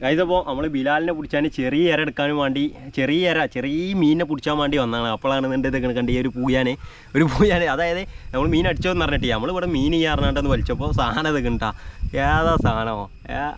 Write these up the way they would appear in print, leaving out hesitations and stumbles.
ഗൈസപ്പോൾ നമ്മൾ ബിലാലിനെ പിടിച്ചാൽ ചെറിയ ഇര എടുക്കാനും വേണ്ടി ചെറിയ മീനിനെ പിടിച്ചാൻ വേണ്ടി വന്നതാണ്. അപ്പോഴാണ് നിൻ്റെ ഇതൊക്കെ കണ്ട് ഈ ഒരു പൂയാൻ അതായത് നമ്മൾ മീൻ അടിച്ചോന്ന് പറഞ്ഞിട്ട് നമ്മളിവിടെ മീൻ ചെയ്യാറുണ്ടെന്ന് വലിച്ചപ്പോൾ സാധനം ഇത് കണ്ടാ ഏതാ സാധനമോ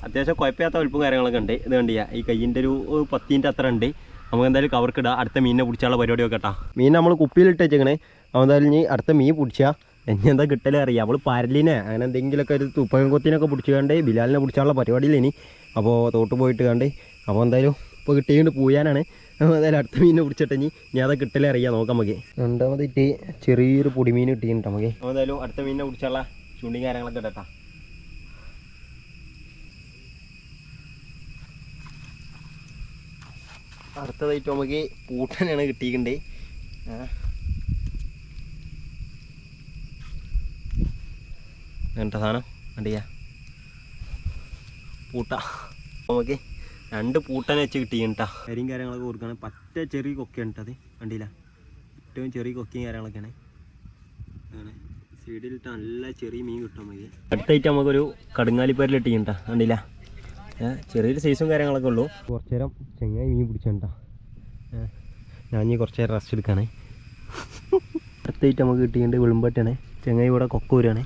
അത്യാവശ്യം കുഴപ്പമില്ലാത്ത വലുപ്പം കാര്യങ്ങളൊക്കെ ഉണ്ട്. ഇത് കണ്ടിയാ ഈ കയ്യിൻ്റെ ഒരു 10 അത്ര ഉണ്ട്. നമുക്ക് എന്തായാലും കവർക്കിടാം. അടുത്ത മീനിനെ പിടിച്ചാലുള്ള പരിപാടിയൊക്കെ കേട്ടോ. മീൻ നമ്മൾ കുപ്പിയിലിട്ട് വെച്ചേക്കണേ. എന്തായാലും ഇനി അടുത്ത മീൻ പിടിച്ചാൽ ഇനി എന്താ കിട്ടലേ അറിയാം. നമ്മൾ പരലിനെ അങ്ങനെ എന്തെങ്കിലുമൊക്കെ ഒരു തുപ്പകം കൊത്തിനൊക്കെ പിടിച്ച് കണ്ട് ബിലാലിനെ പിടിച്ചാലുള്ള പരിപാടിയിൽ ഇനി അപ്പോൾ തോട്ട് പോയിട്ട് കണ്ട് അപ്പോൾ എന്തായാലും ഇപ്പോൾ കിട്ടിയിട്ട് പൂയാനാണ്. എന്തായാലും അടുത്ത മീനിനെ പിടിച്ചിട്ട് ഇനി അതൊക്കെ കിട്ടലേ അറിയാം. നോക്കാം നമുക്ക്. രണ്ടാമതായിട്ട് ചെറിയൊരു പൊടിമീൻ കിട്ടിയിട്ടുണ്ട് നമുക്ക്. എന്തായാലും അടുത്ത മീനിനെ പിടിച്ചുള്ള ചൂണ്ടിയും കാര്യങ്ങളൊക്കെ ഇടട്ടാ. അടുത്തതായിട്ട് നമുക്ക് പൂട്ടനാണ് കിട്ടിയിട്ടുണ്ട്. അങ്ങനത്തെ സാധനം കണ്ടിയാ പൂട്ട. നമുക്ക് 2 പൂട്ടനെ വെച്ച് കിട്ടിയിട്ടാ. കരിയും കാര്യങ്ങളൊക്കെ കൊടുക്കുകയാണ്. പറ്റ ചെറിയ കൊക്കയാണ് കേട്ടത്. കണ്ടില്ല, ഏറ്റവും ചെറിയ കൊക്കയും കാര്യങ്ങളൊക്കെയാണ്. അങ്ങനെ സൈഡിലിട്ട് നല്ല ചെറിയ മീൻ കിട്ടും നമുക്ക്. അടുത്തായിട്ട് നമുക്കൊരു കടുങ്ങാലിപ്പേരിൽ ഇട്ടിട്ടാ. കണ്ടില്ല, ചെറിയൊരു സൈസും കാര്യങ്ങളൊക്കെ ഉള്ളൂ. കുറച്ച് നേരം ചെങ്ങായി മീൻ പിടിച്ചാ. ഞാൻ ഇനി കുറച്ച് നേരം റെസ്റ്റ് എടുക്കുകയാണ്. അടുത്തായിട്ട് നമുക്ക് കിട്ടിയിട്ടുണ്ട് വെളുമ്പാട്ടാണ്. ചെങ്ങായി ഇവിടെ കൊക്ക വരികയാണ്.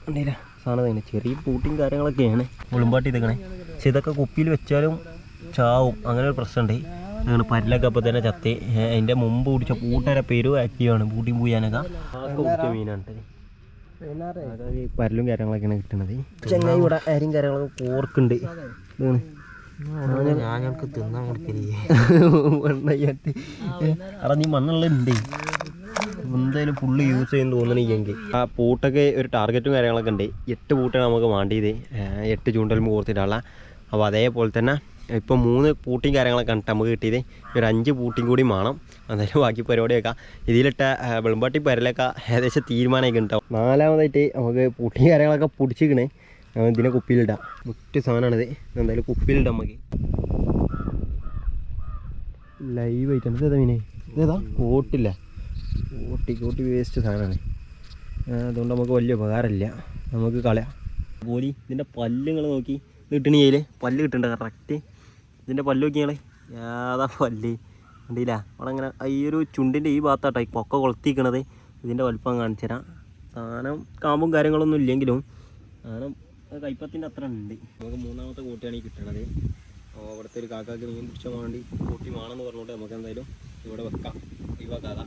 കണ്ടില്ല, സാധനം തന്നെ ചെറിയ പൂട്ടിയും കാര്യങ്ങളൊക്കെയാണ് വെളുമ്പാട്ടി ഇതൊക്കെ. പക്ഷെ ഇതൊക്കെ കുപ്പിയിൽ വെച്ചാലും ചാവും, അങ്ങനെ ഒരു പ്രശ്നമുണ്ട്. അങ്ങനെ പരലൊക്കെ അപ്പോൾ തന്നെ ചത്തി. അതിൻ്റെ മുമ്പ് പിടിച്ച പൂട്ടരെ പേരും ആക്റ്റീവാണ്. പൂട്ടിയും പൂയാനൊക്കെ പിടിച്ച മീനാണ്. അതായത് പരലും കാര്യങ്ങളൊക്കെയാണ് കിട്ടുന്നത്. ചെങ്ങായി ഇവിടെ അരിയും കാര്യങ്ങളൊക്കെ പോർക്കുണ്ട്. ഞങ്ങൾക്ക് തിന്നാൻ കൊടുക്കരുത്. അവിടെ നീ മണ്ണുള്ളുണ്ട്. എന്തായാലും ഫുള്ള് യൂസ് ചെയ്യുന്നു തോന്നണില്ലെങ്കിൽ. ആ പൂട്ടൊക്കെ ഒരു ടാർഗറ്റും കാര്യങ്ങളൊക്കെ ഉണ്ട്. 8 പൂട്ടാണ് നമുക്ക് വേണ്ടിയത്. 8 ചൂണ്ടലും കോർത്തിട്ടുള്ള. അപ്പോൾ അതേപോലെ തന്നെ ഇപ്പോൾ 3 പൂട്ടിയും കാര്യങ്ങളൊക്കെ കണ്ടിട്ട് നമുക്ക് കിട്ടിയത്. ഒരു 5 പൂട്ടിയും കൂടി വേണം. എന്തായാലും ബാക്കി പരിപാടിയൊക്കെ ഇതിലിട്ട വെളുമ്പാട്ടി പരലൊക്കെ ഏകദേശം തീരുമാനമൊക്കെ ഉണ്ടാവും. 4മതായിട്ട് നമുക്ക് പൂട്ടിയും കാര്യങ്ങളൊക്കെ പിടിച്ചിക്കണേ. ഇതിനെ കുപ്പിയിലിടാം. മുറ്റ സാധനമാണിത്. എന്തായാലും കുപ്പിയിലിടാം നമുക്ക്. ലൈവ് ആയിട്ടാണ്. ഇതേതാ മീനെ? ഇതേതാ കോട്ടില്ല. കോട്ടി വേസ്റ്റ് സാധനമാണ്. അതുകൊണ്ട് നമുക്ക് വലിയ ഉപകാരമില്ല. നമുക്ക് കളയാം. പോലി ഇതിൻ്റെ പല്ലുകൾ നോക്കി ഇത് കിട്ടണിയിൽ പല്ല് കിട്ടണ്ട കറക്റ്റ്. ഇതിൻ്റെ പല്ല് നോക്കിയാൽ ഏതാ പല്ല് കണ്ടില്ല. അവിടെ അങ്ങനെ ഈ ഒരു ചുണ്ടിൻ്റെ ഈ ഭാഗത്താട്ടോ ഈ കൊക്ക കൊളുത്തിക്കണത്. ഇതിൻ്റെ വലുപ്പം കാണിച്ചു തരാം. സാധനം കാമ്പും കാര്യങ്ങളൊന്നും ഇല്ലെങ്കിലും സാധനം കൈപ്പത്തിൻ്റെ അത്ര ഉണ്ട്. നമുക്ക് 3മത്തെ കൂട്ടിയാണ് ഈ കിട്ടണത്. അപ്പോൾ അവിടുത്തെ ഒരു കാക്കാക്ക് മീൻ പിടിച്ചാൽ വേണ്ടി കൂട്ടി വേണമെന്ന് പറഞ്ഞുകൊണ്ട് നമുക്ക് എന്തായാലും ഇവിടെ വെക്കാം. ഒഴിവാക്കാതെ.